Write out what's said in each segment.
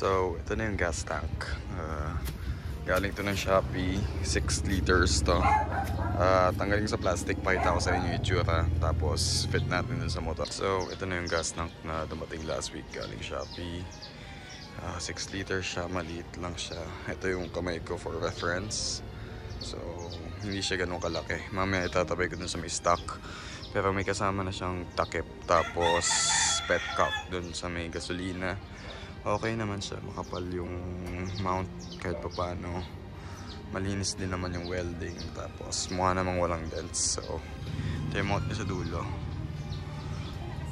So, ito na yung gas tank. Galing to ng Shopee. 6 liters to. Tanggalin ko sa plastic. Pakita ko sa inyo yung itsura. Tapos, fit natin dun sa motor. So, ito na yung gas tank na dumating last week. Galing Shopee. 6 liters siya. Maliit lang siya. Ito yung kamay ko for reference. So, hindi siya ganun kalaki. Mamaya itatabi ko dun sa may stock. Pero may kasama na siyang takip. Tapos, pet cup dun sa may gasolina. Okay naman siya, makapal yung mount kahit pa paano. Malinis din naman yung welding. Tapos mukha namang walang dents. So ito yung mount niya sa dulo.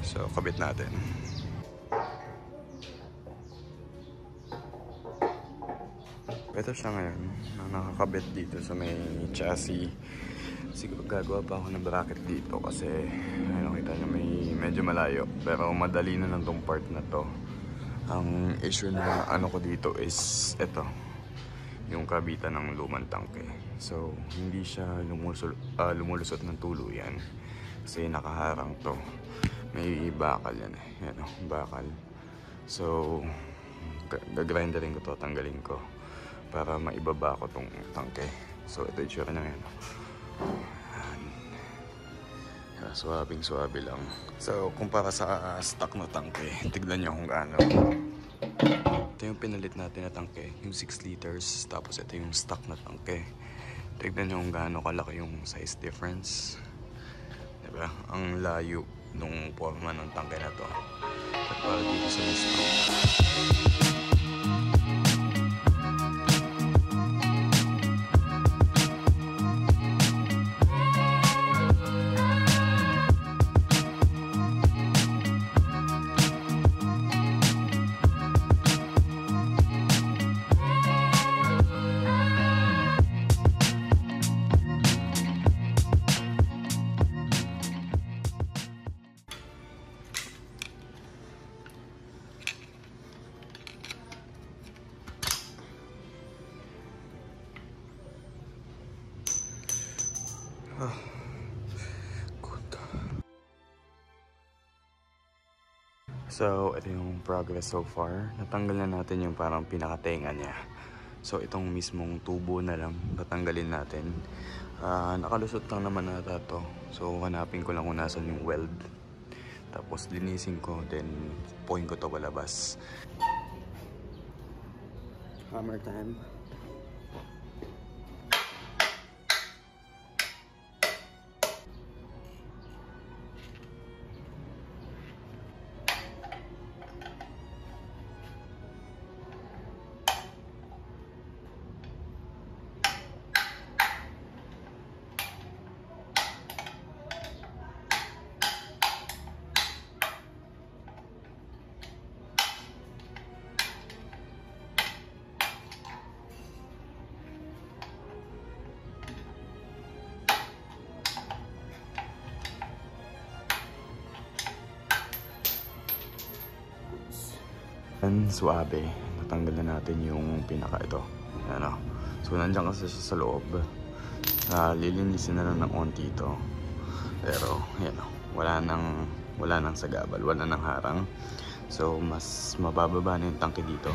So kabit natin. Ito siya ngayon na nakakabit dito sa may chassis. Siguro gagawa pa ako ng bracket dito kasi nakita nyo may medyo malayo. Pero madali na lang tong part na to. Ang issue na ano ko dito is ito, yung kabitan ng lumang tangke. So, hindi siya lumulusot ng tuluyan kasi nakaharang to. May bakal yan eh. Yan o, bakal. So, gagrinderin ko to, tanggalin ko para maibaba ko tong tangke. So, ito yung itsura na yan. Suwabing-suwabe lang. So, kumpara sa stock na tangke, tignan nyo kung gaano. Ito yung pinalit natin na tangke, yung 6 liters. Tapos ito yung stock na tangke. Tignan nyo kung gaano kalaki yung size difference. Diba? Ang layo nung forma ng tangke na to. At para dito sa stock. So, ito yung progress so far. Natanggal na natin yung parang pinakatenga niya. So, itong mismong tubo na lang tatanggalin natin. Nakalusot lang naman nata to. So, hanapin ko lang kung nasan yung weld. Tapos, linisin ko. Then, point ko to palabas. Hammer time. And suabe, natanggal na natin yung pinaka ito. Ano? So nandiyan kasi siya sa loob. Lilinisin na lang ng onti ito. Pero yan, wala nang sagabal, wala nang harang. So mas mabababa na yung tangke dito.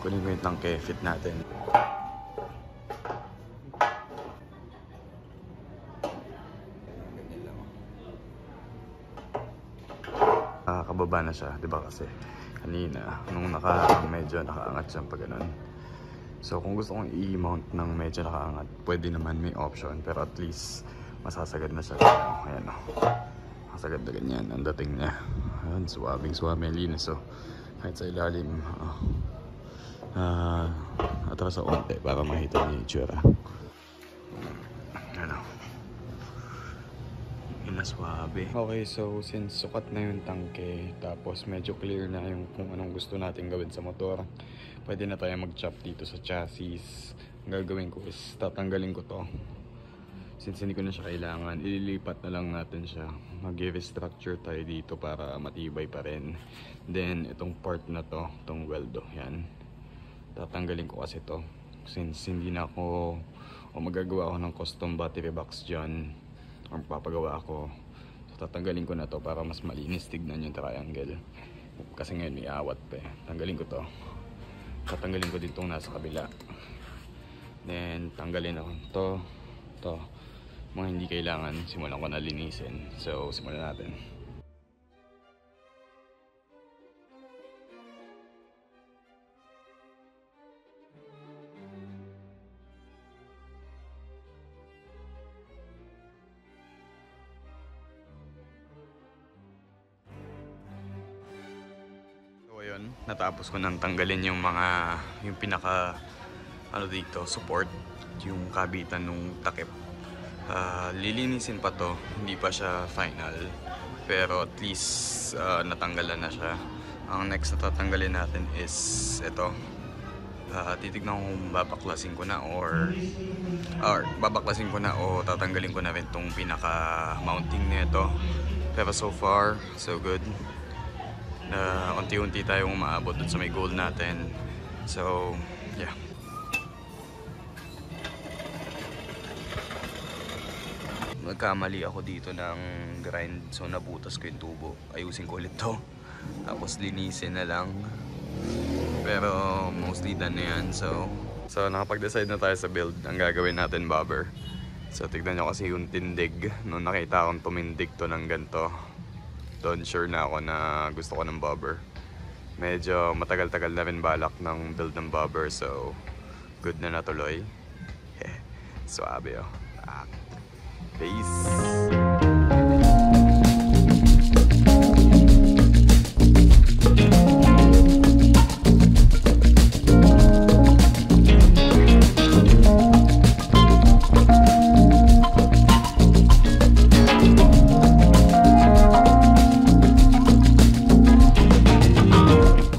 Kunin ko yung tangke, fit natin. Kababa na siya, 'di ba kasi kanina, nung medyo nakaangat siya pag ganun. So, kung gusto kong i-mount ng medyo nakaangat, pwede naman, may option. Pero at least, masasagad na siya. Ayan o. Masasagad na ganyan ang dating niya. Ayan, suwabing-suwabe, linis o. Kahit sa ilalim, atras sa onte para makita niyo yung itsura. Ayan o. Inaswabe. Okay, so since sukat na yung tangke, tapos medyo clear na yung kung anong gusto natin gawin sa motor, pwede na tayo mag-chop dito sa chassis. Ang gagawin ko is tatanggalin ko to. Since hindi ko na siya kailangan, ililipat na lang natin siya. Mag-restructure tayo dito para matibay pa rin. Then, itong part na to, itong weldo, yan. Tatanggalin ko kasi to. Since hindi na ako, magagawa ako ng custom battery box dyan. Ang papagawa ako, so tatanggalin ko na to para mas malinis tignan yung triangle kasi ngayon may awat pa eh. Tanggalin ko to tatanggalin ko din itong nasa kabila. Then tanggalin ako to mga hindi kailangan. Simulan ko na linisin. So simulan natin. Ayun, natapos ko nang tanggalin yung pinaka dito, support, yung kabitan nung takip. Lilinisin pa to, hindi pa siya final, pero at least natanggalan na siya. Ang next na tatanggalin natin is ito. Titignan ko kung babaklasin ko na or babaklasin ko na o tatanggalin ko na rin tong pinaka mounting nito. Pero so far, so good. Unti-unti tayong umaabot dun sa may goal natin. So, yeah. Nagkamali ako dito ng grind. So, nabutas ko yung tubo. Ayusin ko ulit to. Tapos, linisin na lang. Pero, mostly done na yan. So nakapag-decide na tayo sa build. Ang gagawin natin, bobber. So, tignan nyo kasi yung tindig. Nung nakita akong tumindig to ng ganito, doon sure na ako na gusto ko ng bobber. Medyo matagal-tagal na rin balak ng build ng bobber, so good na natuloy. Suabe oh. Peace!